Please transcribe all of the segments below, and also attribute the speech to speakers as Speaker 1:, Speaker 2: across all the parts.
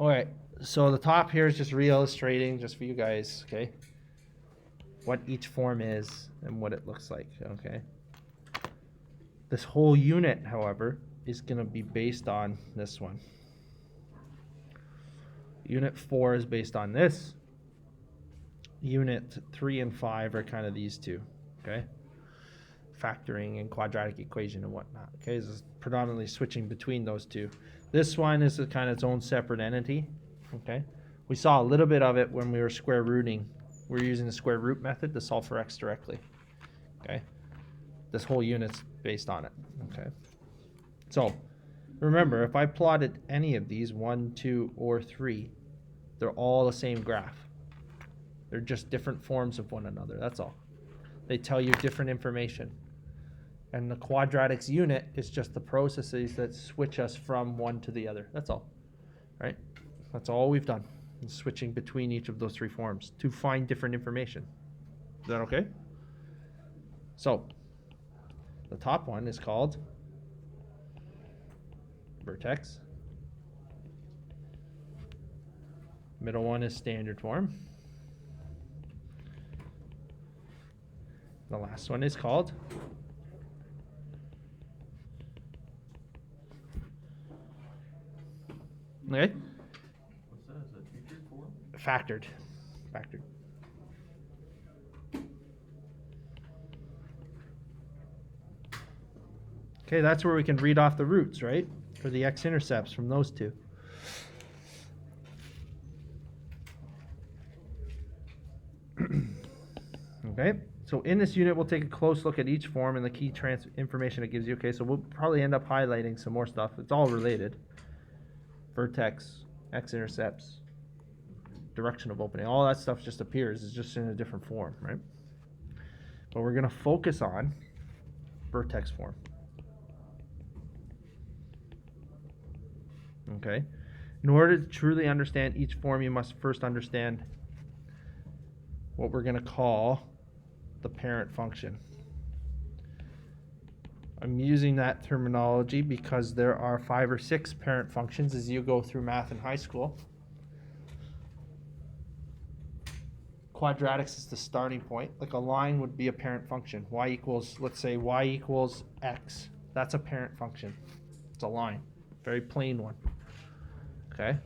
Speaker 1: All right, so the top here is just re-illustrating, just for you guys, okay, what each form is and what it looks like, okay? This whole unit, however, is going to be based on this one. Unit 4 is based on this. Unit 3 and 5 are kind of these two, okay? Factoring and quadratic equation and whatnot, okay? This is predominantly switching between those two. This one is a kind of its own separate entity, okay? We saw a little bit of it when we were square rooting. We were using the square root method to solve for x directly, okay? This whole unit's based on it, okay? So remember, if I plotted any of these, 1, 2, or 3, they're all the same graph. They're just different forms of one another, that's all. They tell you different information. And the quadratics unit is just the processes that switch us from one to the other. That's all, right? That's all we've done, is switching between each of those three forms to find different information. Is that okay? So the top one is called vertex. Middle one is standard form. The last one is called okay.
Speaker 2: What's that? Is that featured form?
Speaker 1: Factored. Factored. Okay, that's where we can read off the roots, right? For the x-intercepts from those two. Okay, so in this unit, we'll take a close look at each form and the key information it gives you. Okay, so we'll probably end up highlighting some more stuff. It's all related. Vertex, x-intercepts, direction of opening, all that stuff just appears. It's just in a different form, right? But we're going to focus on vertex form. Okay, in order to truly understand each form, you must first understand what we're going to call the parent function. I'm using that terminology because there are 5 or 6 parent functions as you go through math in high school. Quadratics is the starting point. Like a line would be a parent function. Y equals, let's say y equals x. That's a parent function. It's a line. Very plain one. Okay?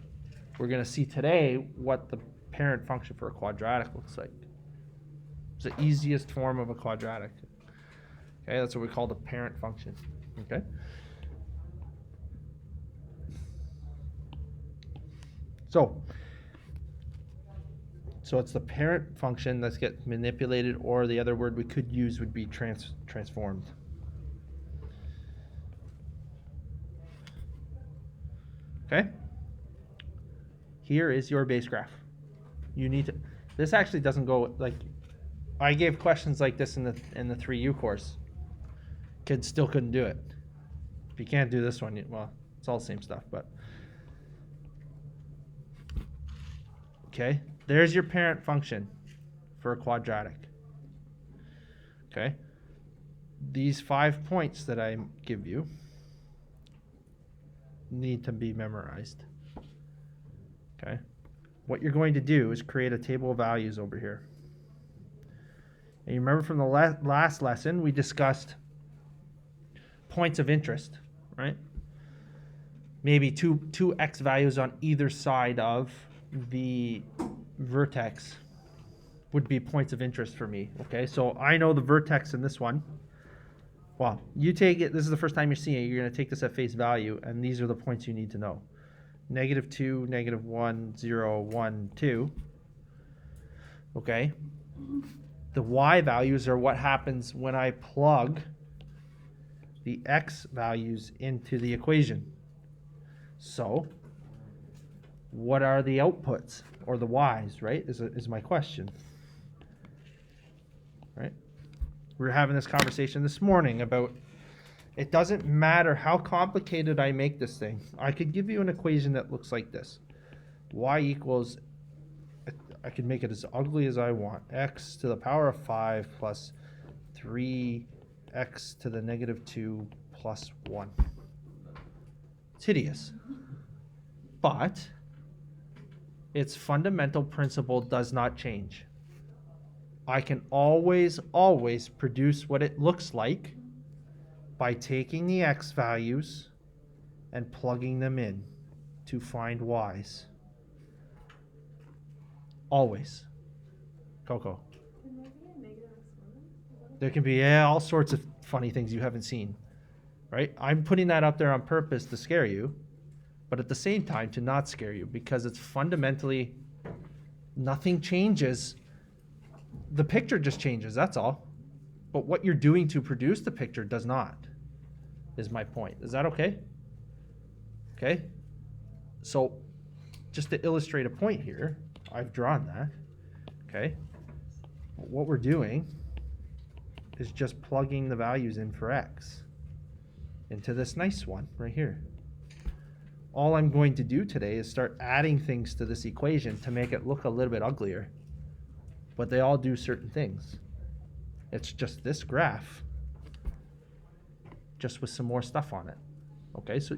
Speaker 1: We're going to see today what the parent function for a quadratic looks like. It's the easiest form of a quadratic. Okay, that's what we call the parent function. Okay? So it's the parent function that gets manipulated, or the other word we could use would be transformed. Okay? Here is your base graph. You need to, this actually doesn't go, like, I gave questions like this in the 3U course. Kids still couldn't do it. If you can't do this one, well, it's all the same stuff, but. Okay, there's your parent function for a quadratic. Okay, these 5 points that I give you need to be memorized. Okay, what you're going to do is create a table of values over here. And you remember from the last lesson, we discussed points of interest, right? Maybe two x values on either side of the vertex would be points of interest for me. Okay, so I know the vertex in this one. Well, you take it, this is the first time you're seeing it, you're going to take this at face value, and these are the points you need to know. -2, -1, 0, 1, 2. Okay, the y values are what happens when I plug the x values into the equation. So what are the outputs, or the y's, right, is my question, right? We were having this conversation this morning about it doesn't matter how complicated I make this thing. I could give you an equation that looks like this. Y equals, I can make it as ugly as I want. X to the power of 5 plus 3x to the -2 plus 1. It's hideous. But its fundamental principle does not change. I can always produce what it looks like by taking the x values and plugging them in to find y's. Always. Coco. There can be all sorts of funny things you haven't seen, right? I'm putting that up there on purpose to scare you, but at the same time to not scare you, because it's fundamentally nothing changes. The picture just changes, that's all. But what you're doing to produce the picture does not, is my point. Is that okay? Okay? So just to illustrate a point here, I've drawn that, okay? What we're doing is just plugging the values in for x into this nice one right here. All I'm going to do today is start adding things to this equation to make it look a little bit uglier, but they all do certain things. It's just this graph, just with some more stuff on it. Okay, so,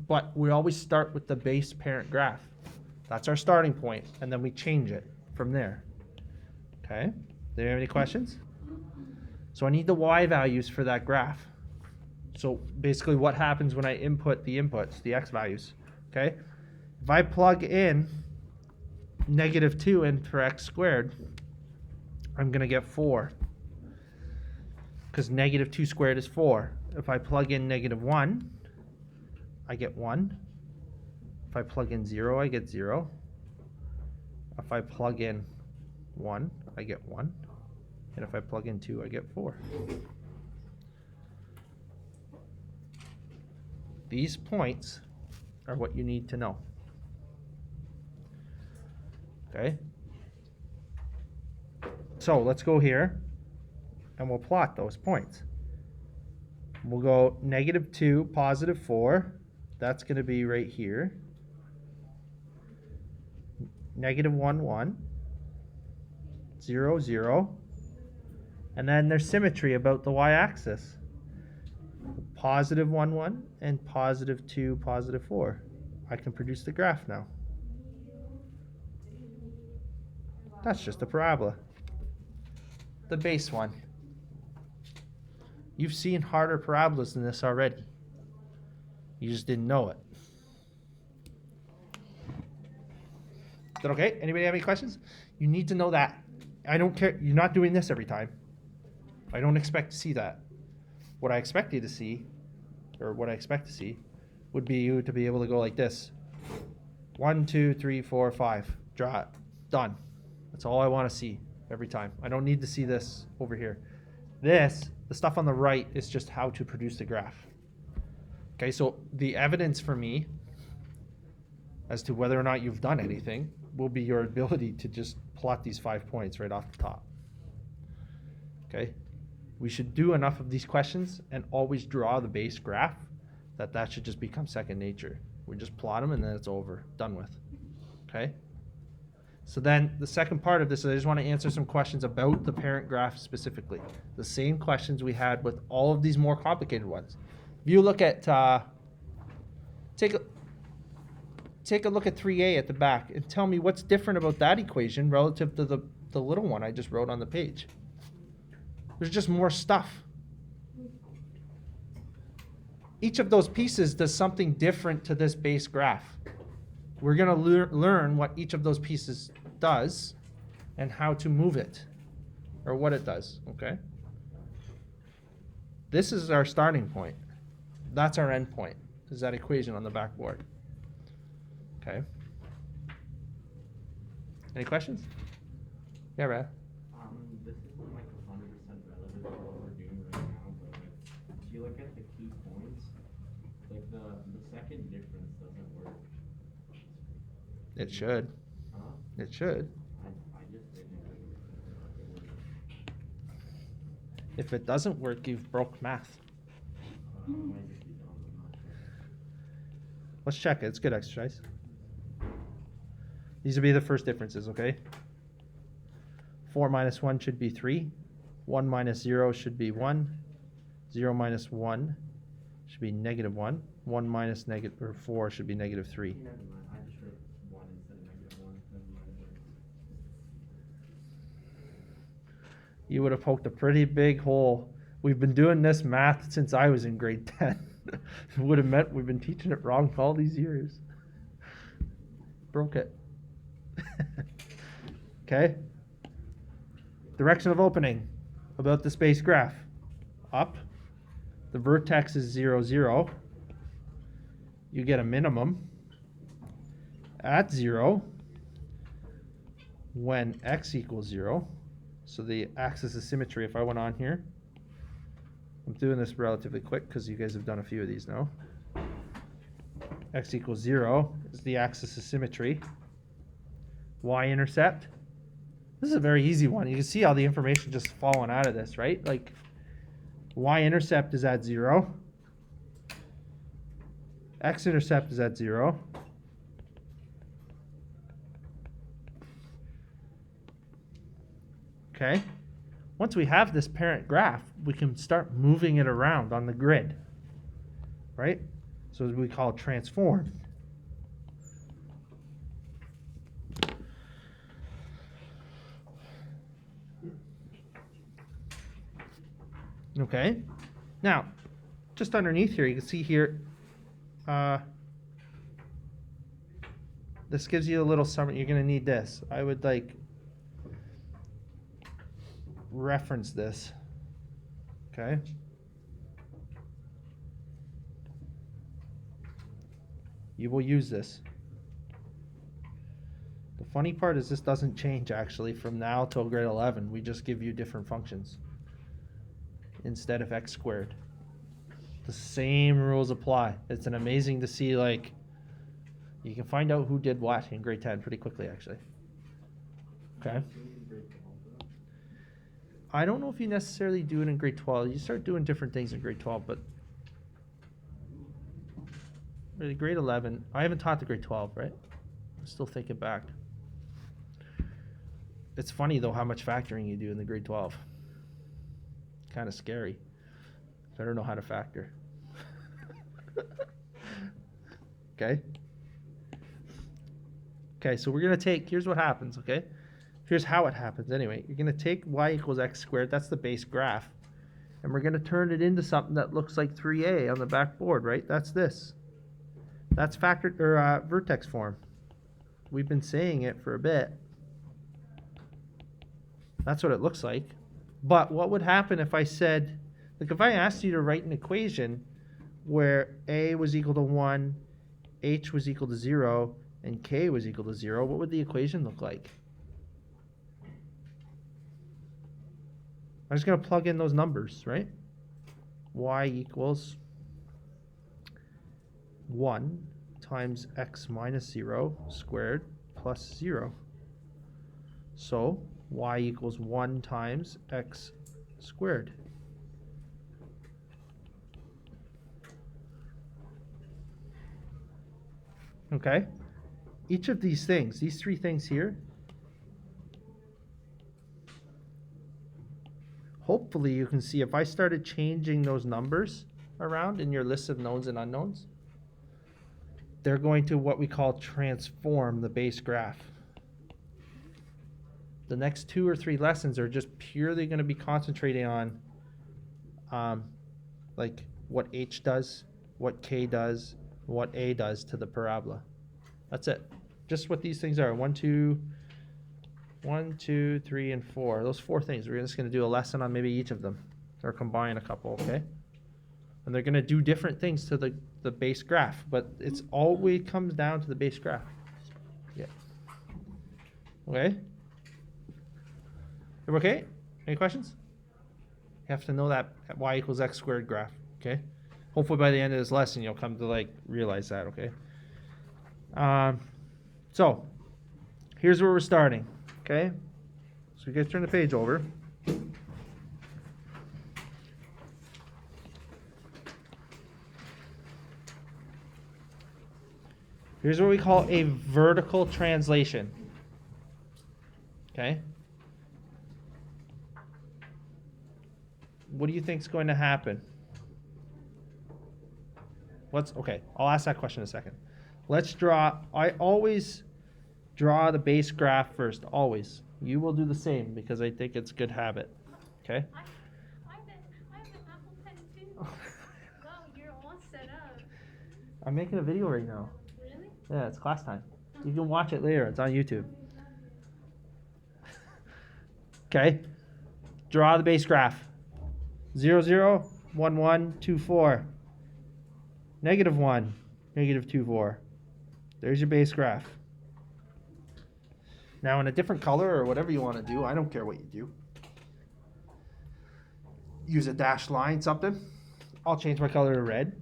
Speaker 1: but we always start with the base parent graph. That's our starting point, and then we change it from there. Okay, do you have any questions? So I need the y values for that graph. So basically what happens when I input the inputs, the x values, okay? If I plug in -2 in for x squared, I'm going to get 4. Because -2 squared is 4. If I plug in -1, I get 1. If I plug in 0, I get 0. If I plug in 1, I get 1. And if I plug in 2, I get 4. These points are what you need to know. Okay? So let's go here and we'll plot those points. We'll go -2, +4. That's going to be right here. -1, 1. 0, 0. And then there's symmetry about the y-axis. +1, 1 and +2, +4. I can produce the graph now. That's just a parabola. The base one. You've seen harder parabolas than this already. You just didn't know it. Is that okay? Anybody have any questions? You need to know that. I don't care. You're not doing this every time. I don't expect to see that. What I expect you to see, or what I expect to see, would be you to be able to go like this. 1, 2, 3, 4, 5. Draw it. Done. That's all I want to see every time. I don't need to see this over here. This, the stuff on the right, is just how to produce the graph. Okay, so the evidence for me as to whether or not you've done anything will be your ability to just plot these 5 points right off the top. Okay? We should do enough of these questions and always draw the base graph that should just become second nature. We just plot them and then it's over, done with. Okay? So then the second part of this is I just want to answer some questions about the parent graph specifically. The same questions we had with all of these more complicated ones. If you look at, take a look at 3a at the back and tell me what's different about that equation relative to the little one I just wrote on the page. There's just more stuff. Each of those pieces does something different to this base graph. We're going to learn what each of those pieces does and how to move it, or what it does, okay? This is our starting point. That's our end point, is that equation on the backboard. Okay. Any questions? Yeah, Brad?
Speaker 2: This isn't like 100% relative to what we're doing right now, but like, if you look at the key points, like the second difference doesn't work.
Speaker 1: It should.
Speaker 2: Huh?
Speaker 1: It should.
Speaker 2: I just didn't agree.
Speaker 1: If it doesn't work, you've broke math.
Speaker 2: Might just be dumb, I'm not sure.
Speaker 1: Let's check it. It's good exercise. These will be the first differences, okay? 4 minus 1 should be 3. 1 minus 0 should be 1. 0 minus 1 should be -1. 1 minus 4 should be -3.
Speaker 2: Never mind, I just wrote 1 instead of -1.
Speaker 1: you would have poked a pretty big hole. We've been doing this math since I was in grade 10. It would have meant we've been teaching it wrong all these years. Broke it. Okay. Direction of opening about the space graph. Up. The vertex is 0, 0. You get a minimum at 0 when x equals 0. So the axis of symmetry, if I went on here, I'm doing this relatively quick because you guys have done a few of these now. X equals 0 is the axis of symmetry. Y-intercept. This is a very easy one. You can see how the information just falling out of this, right? Like, y-intercept is at 0. X-intercept is at 0. Okay. Once we have this parent graph, we can start moving it around on the grid, right? So we call it transform. Okay. Now, just underneath here, you can see here, this gives you a little summary. You're going to need this. I would like reference this. Okay. You will use this. The funny part is this doesn't change actually from now till grade 11. We just give you different functions instead of x squared. The same rules apply. It's an amazing to see, like, you can find out who did what in grade 10 pretty quickly actually. Okay. I don't know if you necessarily do it in grade 12. You start doing different things in grade 12, but really grade 11, I haven't taught the grade 12, right? I'm still thinking back. It's funny though how much factoring you do in the grade 12. Kind of scary. I don't know how to factor. Okay. Okay, so we're going to take, here's what happens, okay? Here's how it happens anyway. You're going to take y equals x squared, that's the base graph, and we're going to turn it into something that looks like 3a on the backboard, right? That's this. That's factored, or vertex form. We've been saying it for a bit. That's what it looks like. But what would happen if I said, like if I asked you to write an equation where a was equal to 1, h was equal to 0, and k was equal to 0, what would the equation look like? I'm just going to plug in those numbers, right? Y equals 1 times x minus 0 squared plus 0. So y equals 1 times x squared. Okay? Each of these things, these three things here, hopefully you can see if I started changing those numbers around in your list of knowns and unknowns, they're going to what we call transform the base graph. The next 2 or 3 lessons are just purely going to be concentrating on like what h does, what k does, what a does to the parabola. That's it. Just what these things are. 1, 2, 3, and 4. Those 4 things. We're just going to do a lesson on maybe each of them, or combine a couple, okay? And they're going to do different things to the base graph, but it's always comes down to the base graph. Yeah. Okay? Okay? Any questions? You have to know that y equals x squared graph, okay? Hopefully by the end of this lesson you'll come to like realize that, okay? So here's where we're starting, okay? So you guys turn the page over. Here's what we call a vertical translation, okay? What do you think is going to happen? Okay, I'll ask that question in a second. Let's draw, I always draw the base graph first, always. You will do the same because I think it's a good habit. Okay?
Speaker 3: I have an Apple Pen too. Wow, you're all set up.
Speaker 1: I'm making a video right now.
Speaker 3: Really?
Speaker 1: Yeah, it's class time. You can watch it later. It's on YouTube. Okay? Draw the base graph. 0, 0, 1, 1, 2, 4. Negative 1, negative 2, 4. There's your base graph. Now in a different color or whatever you want to do, I don't care what you do. Use a dashed line, something. I'll change my color to red.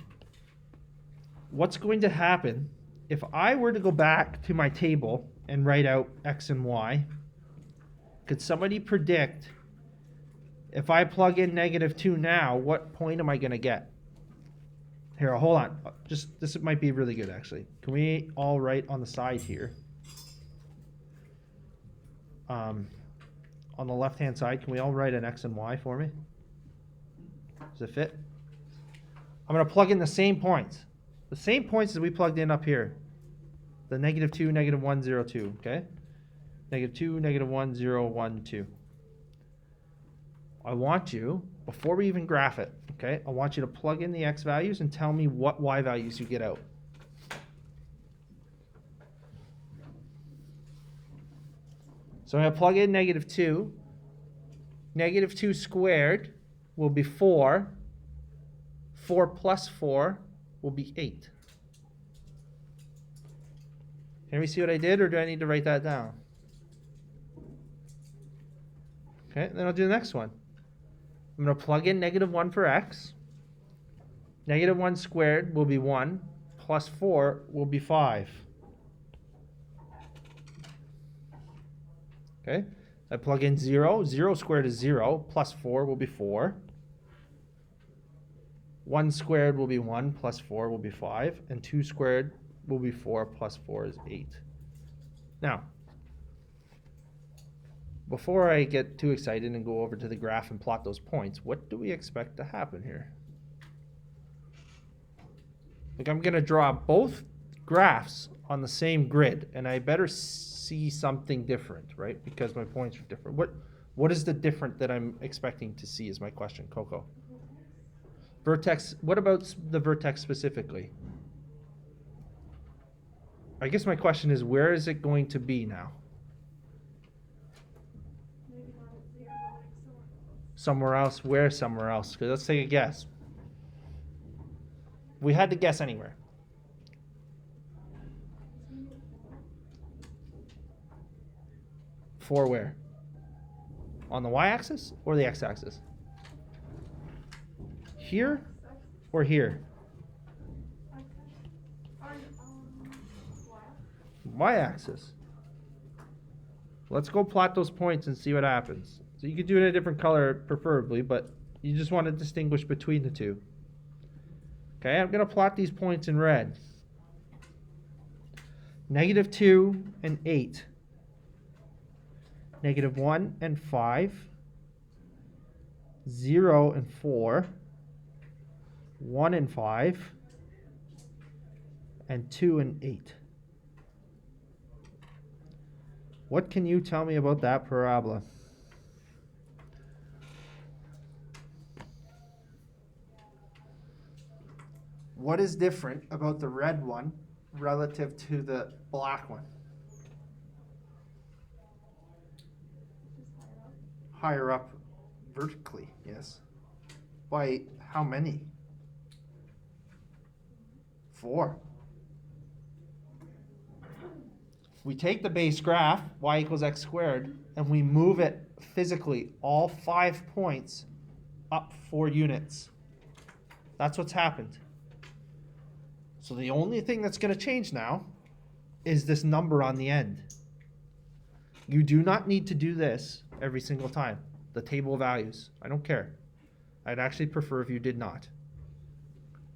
Speaker 1: What's going to happen if I were to go back to my table and write out X and Y? Could somebody predict if I plug in negative 2 now, what point am I going to get? Here, hold on. Just this might be really good, actually. Can we all write on the side here? On the left-hand side, can we all write an X and Y for me? Does it fit? I'm going to plug in the same points. The same points as we plugged in up here. The negative 2, negative 1, 0, 2, okay? Negative 2, negative 1, 0, 1, 2. I want you, before we even graph it, okay, I want you to plug in the X values and tell me what Y values you get out. So I'm going to plug in negative 2. Negative 2 squared will be 4. 4 plus 4 will be 8. Can we see what I did, or do I need to write that down? Okay, then I'll do the next one. I'm going to plug in negative 1 for X. Negative 1 squared will be 1, plus 4 will be 5. Okay, I plug in 0. 0 squared is 0, plus 4 will be 4. 1 squared will be 1, plus 4 will be 5. And 2 squared will be 4, plus 4 is 8. Now, before I get too excited and go over to the graph and plot those points, what do we expect to happen here? Like, I'm going to draw both graphs on the same grid, and I better see something different, right? Because my points are different. What is the different that I'm expecting to see is my question, Coco. Vertex, what about the vertex specifically? I guess my question is, where is it going to be now? Somewhere else? Where somewhere else? Because let's take a guess. We had to guess anywhere. For where? On the y-axis or the x-axis? Here or here? Y-axis. Let's go plot those points and see what happens. So you could do it in a different color, preferably, but you just want to distinguish between the two. Okay, I'm going to plot these points in red. Negative 2 and 8. Negative 1 and 5. 0 and 4. 1 and 5. And 2 and 8. What can you tell me about that parabola? What is different about the red one relative to the black one? Higher up vertically, yes. By how many? 4. We take the base graph, y equals x squared, and we move it physically, all 5 points, up 4 units. That's what's happened. So the only thing that's going to change now is this number on the end. You do not need to do this every single time. The table of values. I don't care. I'd actually prefer if you did not.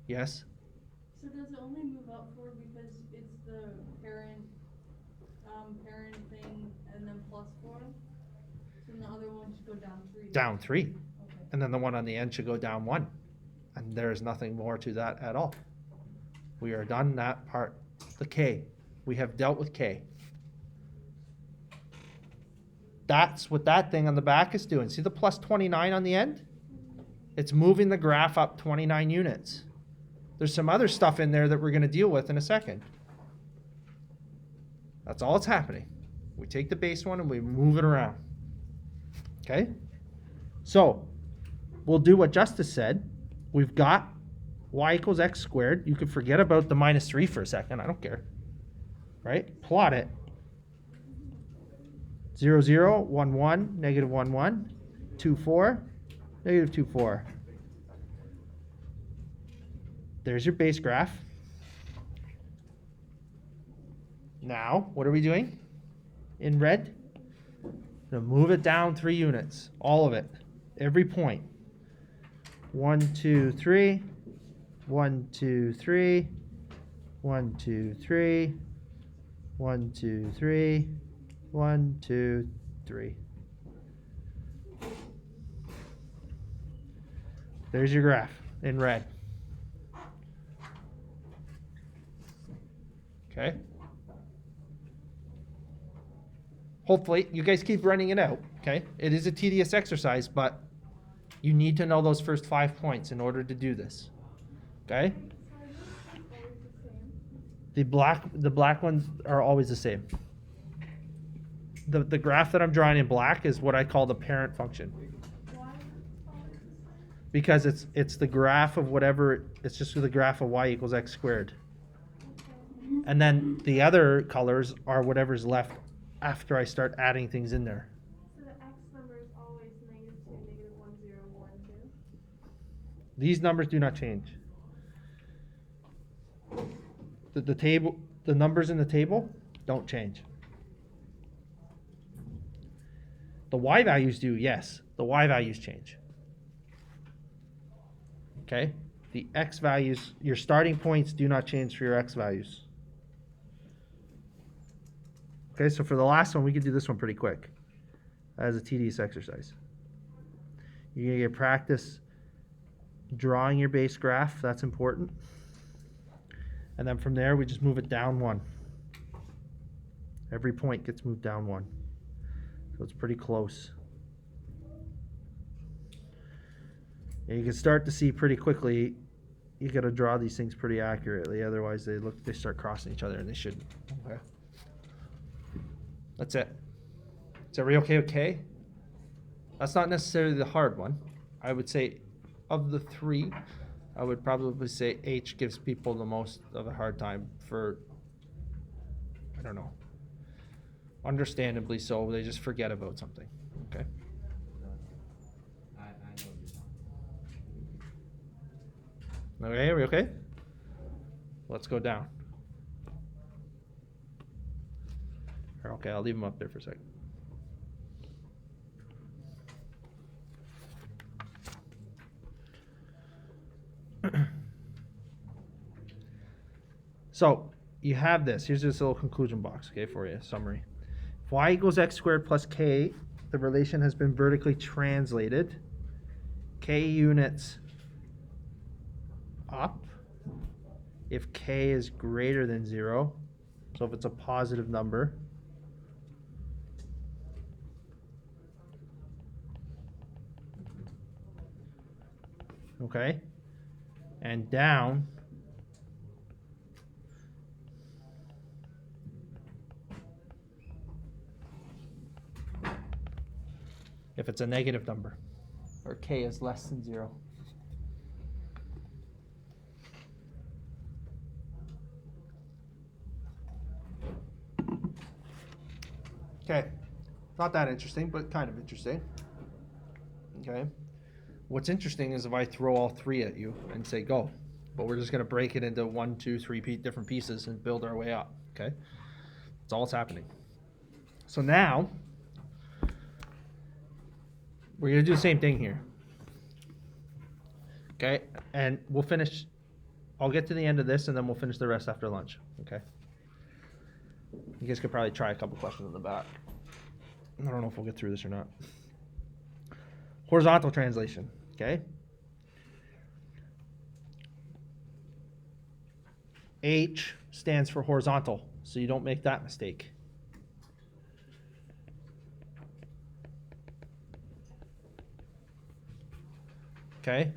Speaker 1: Yes?
Speaker 4: So does it only move up 4 because it's the parent thing and then plus 4? So the other one should go down 3?
Speaker 1: Down 3.
Speaker 4: Okay.
Speaker 1: And then the one on the end should go down 1. And there's nothing more to that at all. We are done that part. The K. We have dealt with K. That's what that thing on the back is doing. See the plus 29 on the end? It's moving the graph up 29 units. There's some other stuff in there that we're going to deal with in a second. That's all that's happening. We take the base one and we move it around. Okay? So, we'll do what Justice said. We've got y equals x squared. You could forget about the minus 3 for a second. I don't care. Right? Plot it. 0, 0, 1, 1, negative 1, 1, 2, 4, negative 2, 4. There's your base graph. Now, what are we doing in red? Going to move it down 3 units. All of it. Every point. 1, 2, 3. 1, 2, 3. 1, 2, 3. 1, 2, 3. 1, 2, 3. There's your graph in red. Okay. Hopefully, you guys keep running it out. Okay. It is a tedious exercise, but you need to know those first 5 points in order to do this. Okay. The black ones are always the same. The graph that I'm drawing in black is what I call the parent function. Because it's the graph of whatever, it's just the graph of y equals x squared. And then the other colors are whatever's left after I start adding things in there.
Speaker 4: So the x number is always -2, -1, 0, 1, 2?
Speaker 1: These numbers do not change. The table, the numbers in the table don't change. The y values do, yes. The y values change. Okay? The x values, your starting points do not change for your x values. Okay, so for the last one, we could do this one pretty quick as a tedious exercise. You're going to get practice drawing your base graph. That's important. And then from there, we just move it down 1. Every point gets moved down 1. So it's pretty close. And you can start to see pretty quickly, you got to draw these things pretty accurately. Otherwise, they start crossing each other, and they shouldn't. Okay. That's it. Is everybody okay with K? That's not necessarily the hard one. I would say of the 3, I would probably say H gives people the most of a hard time for, I don't know, understandably so. They just forget about something. Okay.
Speaker 2: I know what you're talking
Speaker 1: Okay, are we okay? Let's go down. Okay, I'll leave them up there for a second. So, you have this. Here's this little conclusion box, okay, for you, summary. If y equals x squared plus k, the relation has been vertically translated. K units up if k is greater than 0. So if it's a positive number. Okay. And down if it's a negative number or k is less than 0. Okay, not that interesting, but kind of interesting. Okay, what's interesting is if I throw all 3 at you and say go, but we're just going to break it into 1, 2, 3 different pieces and build our way up. Okay, that's all that's happening. So now we're going to do the same thing here. Okay, and we'll finish. I'll get to the end of this and then we'll finish the rest after lunch. Okay. You guys could probably try a couple questions in the back. I don't know if we'll get through this or not. Horizontal translation, okay? H stands for horizontal, so you don't make that mistake. Okay?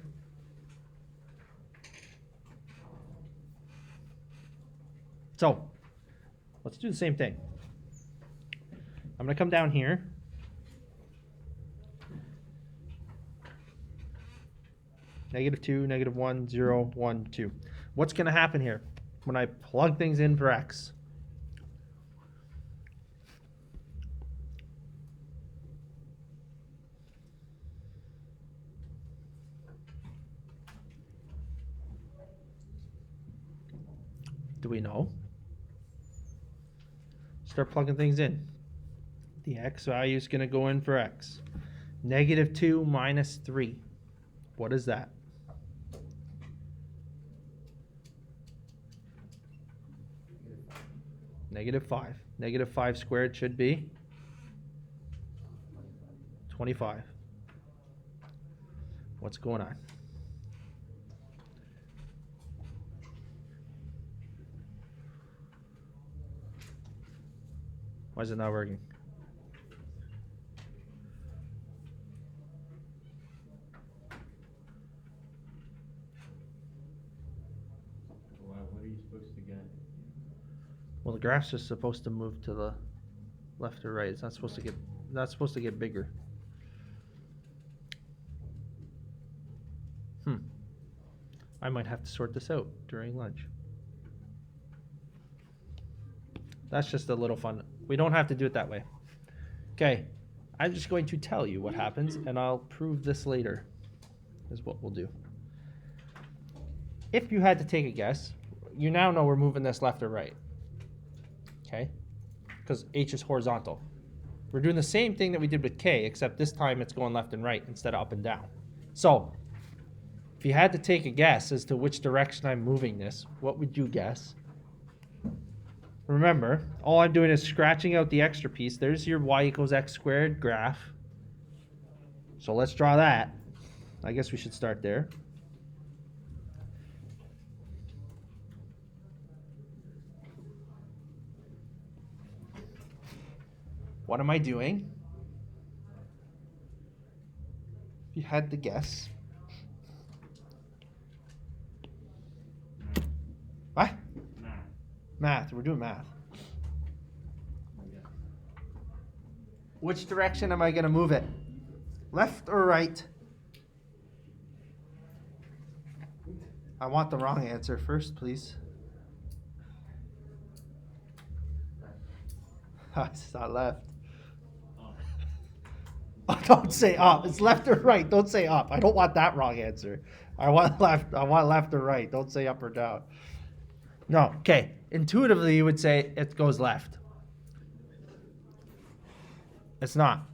Speaker 1: So, let's do the same thing. I'm going to come down here. -2, -1, 0, 1, 2. What's going to happen here when I plug things in for x? Do we know? Start plugging things in. The x value is going to go in for x. -2 minus 3. What is that? -5. -5 squared should be 25. What's going on? Why is it not working?
Speaker 2: What are you supposed to get?
Speaker 1: Well, the graph's just supposed to move to the left or right. It's not supposed to get bigger. I might have to sort this out during lunch. That's just a little fun. We don't have to do it that way. Okay, I'm just going to tell you what happens, and I'll prove this later, is what we'll do. If you had to take a guess, you now know we're moving this left or right. Okay? Because h is horizontal. We're doing the same thing that we did with k, except this time it's going left and right instead of up and down. So, if you had to take a guess as to which direction I'm moving this, what would you guess? Remember, all I'm doing is scratching out the extra piece. There's your y equals x squared graph. So let's draw that. I guess we should start there. What am I doing? If you had to guess. What? Math. We're doing math. Which direction am I going to move it? Left or right? I want the wrong answer first, please. It's not left. Oh, don't say up. It's left or right. Don't say up. I don't want that wrong answer. I want left. I want left or right. Don't say up or down. No. Okay. Intuitively, you would say it goes left. It's not.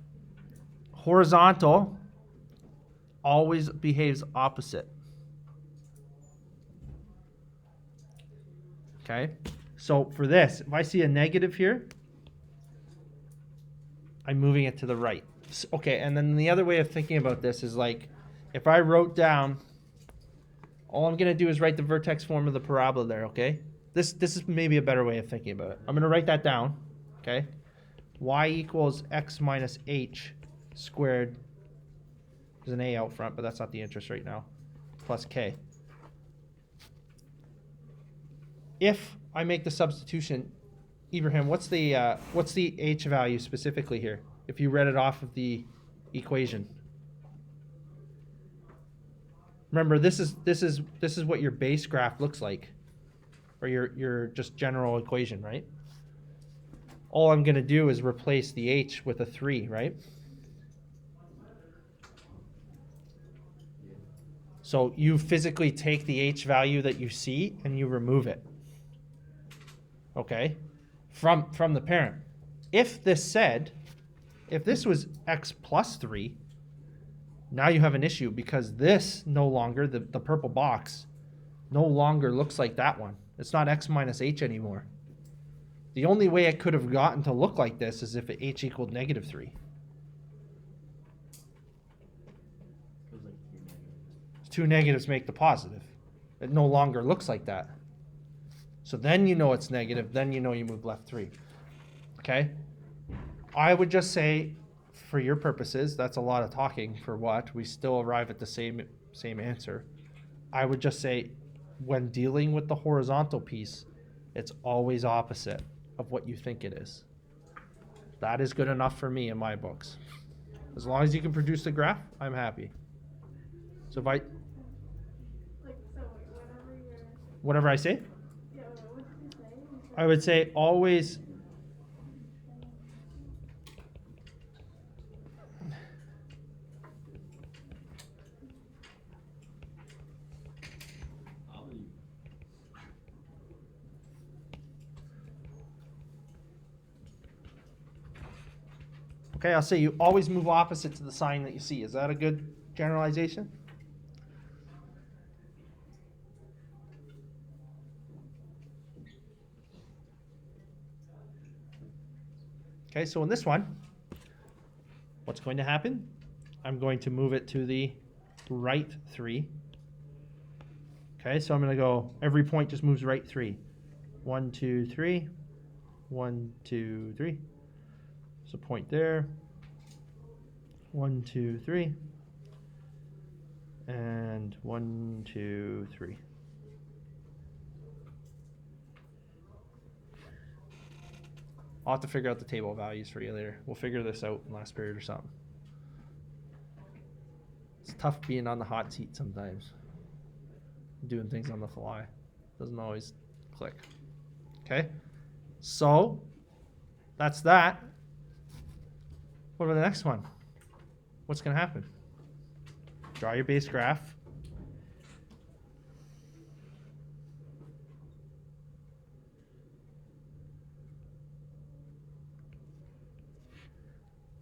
Speaker 1: Horizontal always behaves opposite. Okay? So for this, if I see a negative here, I'm moving it to the right. Okay, and then the other way of thinking about this is like, if I wrote down, all I'm going to do is write the vertex form of the parabola there, okay? This is maybe a better way of thinking about it. I'm going to write that down, okay? Y equals x minus h squared. There's an a out front, but that's not the interest right now. Plus k. If I make the substitution, Ibrahim, what's the h value specifically here? If you read it off of the equation. Remember, this is what your base graph looks like, or your just general equation, right? All I'm going to do is replace the h with a 3, right? So you physically take the h value that you see and you remove it. Okay? From the parent. If this was x plus 3, now you have an issue because this no longer, the purple box, no longer looks like that one. It's not x minus h anymore. The only way it could have gotten to look like this is if h equaled -3. Two negatives make the positive. It no longer looks like that. So then you know it's negative, then you know you move left 3. Okay? I would just say, for your purposes, that's a lot of talking for what? We still arrive at the same same answer. I would just say when dealing with the horizontal piece, it's always opposite of what you think it is. That is good enough for me in my books. As long as you can produce the graph, I'm happy. So if I,
Speaker 4: Like, so whatever you're,
Speaker 1: whatever I say,
Speaker 4: yeah, what did you say? You said-
Speaker 1: I would say always.
Speaker 2: I'll leave.
Speaker 1: Okay, I'll say you always move opposite to the sign that you see. Is that a good generalization? Okay, so in this one, what's going to happen? I'm going to move it to the right 3. Okay, so I'm going to go, every point just moves right 3. 1, 2, 3. 1, 2, 3. So point there. 1, 2, 3. And 1, 2, 3. I'll have to figure out the table values for you later. We'll figure this out in last period or something. It's tough being on the hot seat sometimes. Doing things on the fly. Doesn't always click. Okay? So, that's that. What about the next one? What's going to happen? Draw your base graph.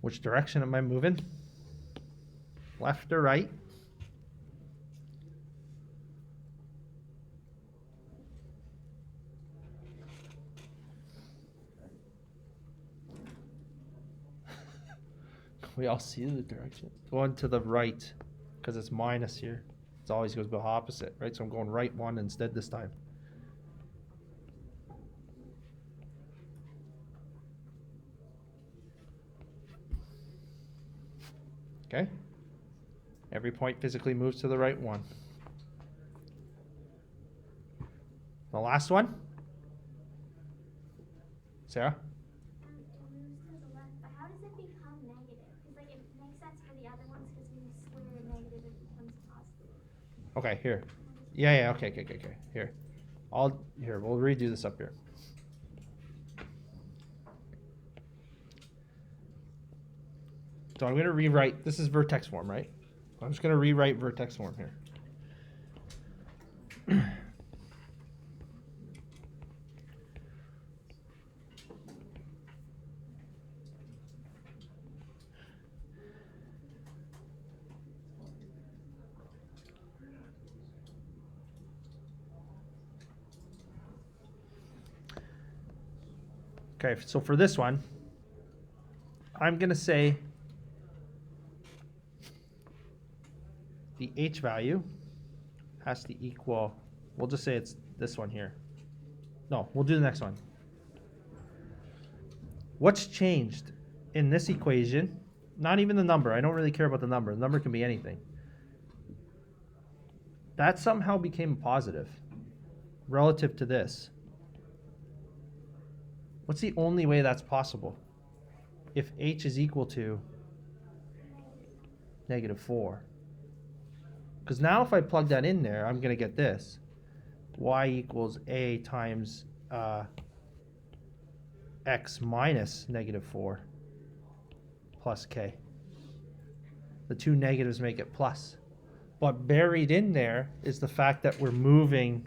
Speaker 1: Which direction am I moving? Left or right? We all see the direction. Going to the right, because it's minus here. It always goes the opposite, right? So I'm going right 1 instead this time. Okay? Every point physically moves to the right 1. The last one? Sarah?
Speaker 3: It moves to the left, but how does it become negative? Because like it makes sense for the other ones because when you square a negative, it becomes positive.
Speaker 1: Okay, here. Yeah, okay. Here. We'll redo this up here. So I'm going to rewrite, this is vertex form, right? I'm just going to rewrite vertex form here. Okay, so for this one, I'm going to say the h value has to equal, we'll just say it's this one here. No, we'll do the next one. What's changed in this equation? Not even the number. I don't really care about the number. The number can be anything. That somehow became positive relative to this. What's the only way that's possible? If h is equal to -4. Because now if I plug that in there, I'm going to get this. Y equals a times x minus -4 plus k. The two negatives make it plus. But buried in there is the fact that we're moving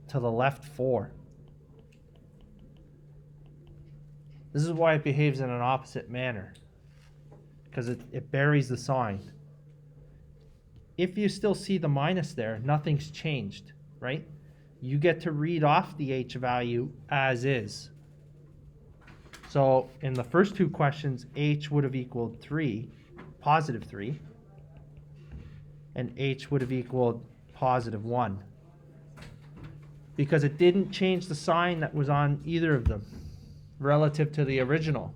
Speaker 1: to the left 4. This is why it behaves in an opposite manner, because it buries the sign. If you still see the minus there, nothing's changed, right? You get to read off the h value as is. So in the first two questions, h would have equaled 3, positive 3, and h would have equaled positive 1. Because it didn't change the sign that was on either of them relative to the original.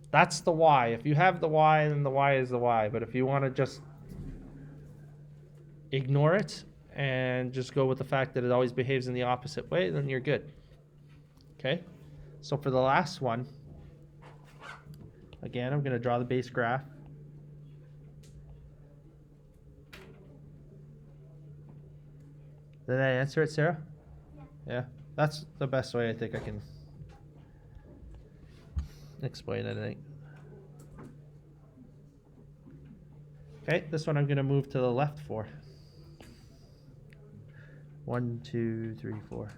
Speaker 1: That's the y. If you have the y, then the y is the y. But if you want to just ignore it and just go with the fact that it always behaves in the opposite way, then you're good. Okay? So for the last one, again, I'm going to draw the base graph. Did I answer it, Sarah?
Speaker 3: Yeah.
Speaker 1: Yeah. That's the best way I think I can explain it, I think. Okay, this one I'm going to move to the left for. 1, 2, 3, 4.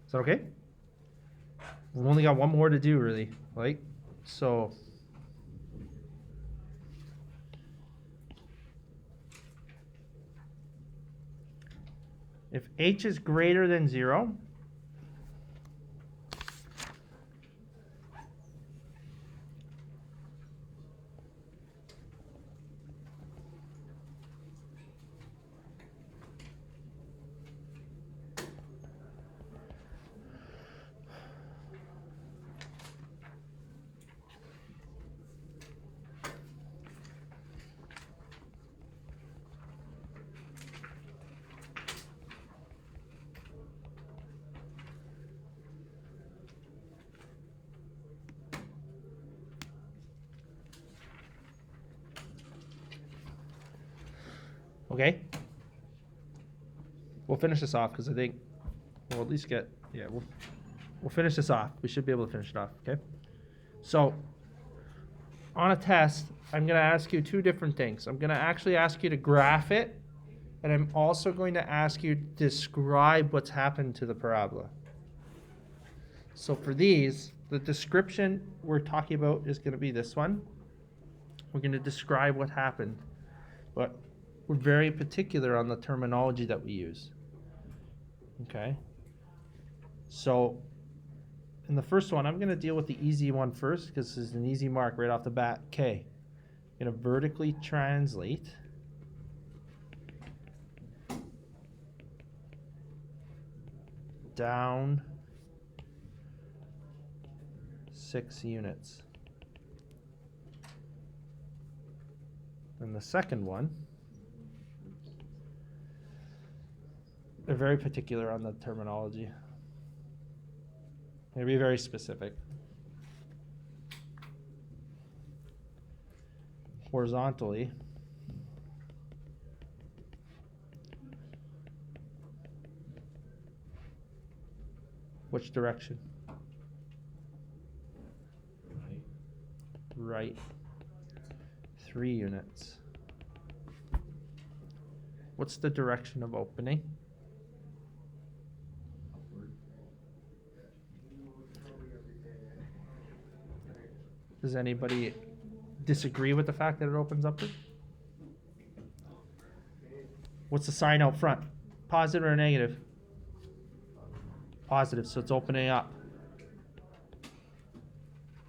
Speaker 1: Is that okay? We've only got one more to do, really. Like, so. If h is greater than 0, okay? We'll finish this off because I think we'll at least get, yeah, we'll finish this off. We should be able to finish it off, okay? So, on a test, I'm going to ask you two different things. I'm going to actually ask you to graph it, and I'm also going to ask you to describe what's happened to the parabola. So for these, the description we're talking about is going to be this one. We're going to describe what happened, but we're very particular on the terminology that we use. Okay? So in the first one, I'm going to deal with the easy one first because this is an easy mark right off the bat. Okay. I'm going to vertically translate down 6 units. And the second one, they're very particular on the terminology. They'll be very specific. Horizontally, which direction? Right. 3 units. What's the direction of opening? Does anybody disagree with the fact that it opens upward? What's the sign out front? Positive or negative? Positive, so it's opening up.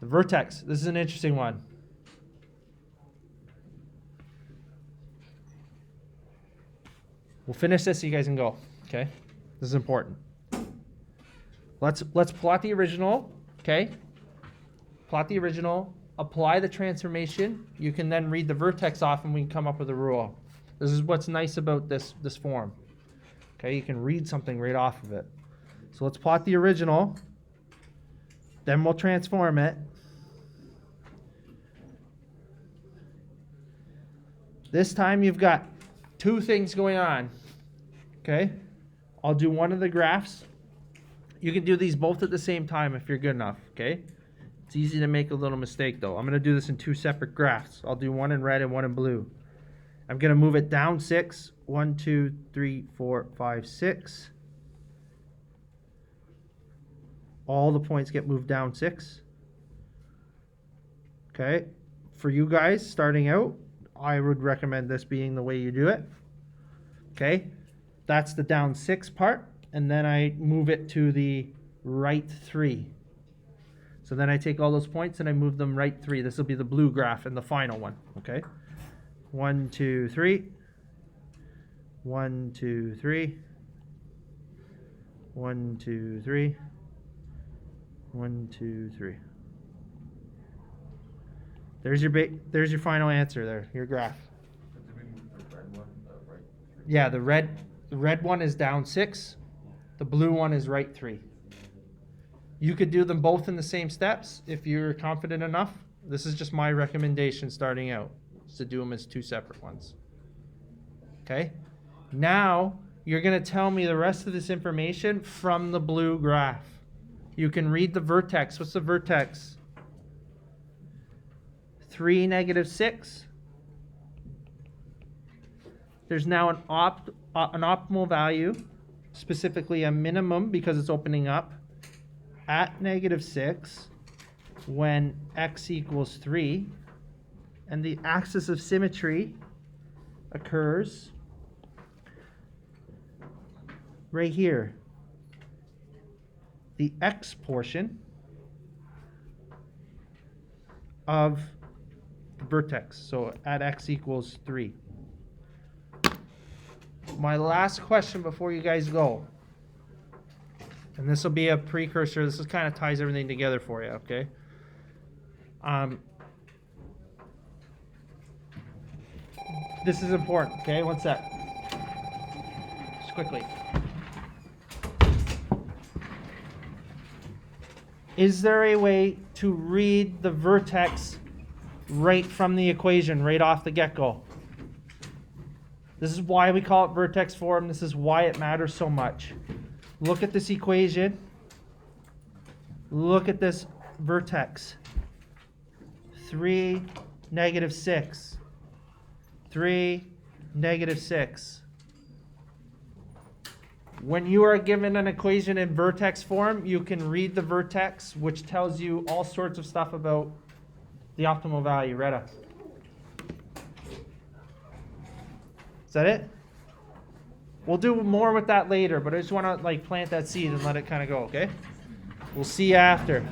Speaker 1: The vertex, this is an interesting one. We'll finish this so you guys can go, okay? This is important. Let's plot the original, okay? Plot the original, apply the transformation. You can then read the vertex off and we can come up with a rule. This is what's nice about this form. Okay, you can read something right off of it. So let's plot the original. Then we'll transform it. This time you've got two things going on. Okay? I'll do one of the graphs. You can do these both at the same time if you're good enough, okay? It's easy to make a little mistake though. I'm going to do this in two separate graphs. I'll do one in red and one in blue. I'm going to move it down 6. 1, 2, 3, 4, 5, 6. All the points get moved down 6. Okay? For you guys starting out, I would recommend this being the way you do it. Okay? That's the down 6 part. And then I move it to the right 3. So then I take all those points and I move them right 3. This will be the blue graph and the final one, okay? 1, 2, 3. 1, 2, 3. 1, 2, 3. 1, 2, 3. There's your final answer there, your graph. Yeah, the red one is down 6. The blue one is right 3. You could do them both in the same steps if you're confident enough. This is just my recommendation starting out, is to do them as 2 separate ones. Okay? Now, you're going to tell me the rest of this information from the blue graph. You can read the vertex. What's the vertex? 3, -6. There's now an optimal value, specifically a minimum because it's opening up, at -6 when x equals 3. And the axis of symmetry occurs right here. The x portion of the vertex, so at x equals 3. My last question before you guys go, and this will be a precursor, this is kind of ties everything together for you, okay? This is important, okay? One sec. Just quickly. Is there a way to read the vertex right from the equation, right off the get-go? This is why we call it vertex form. This is why it matters so much. Look at this equation. Look at this vertex. 3, -6. 3, -6. When you are given an equation in vertex form, you can read the vertex, which tells you all sorts of stuff about the optimal value. Retta. Is that it? We'll do more with that later, but I just want to plant that seed and let it kind of go, okay? We'll see you after.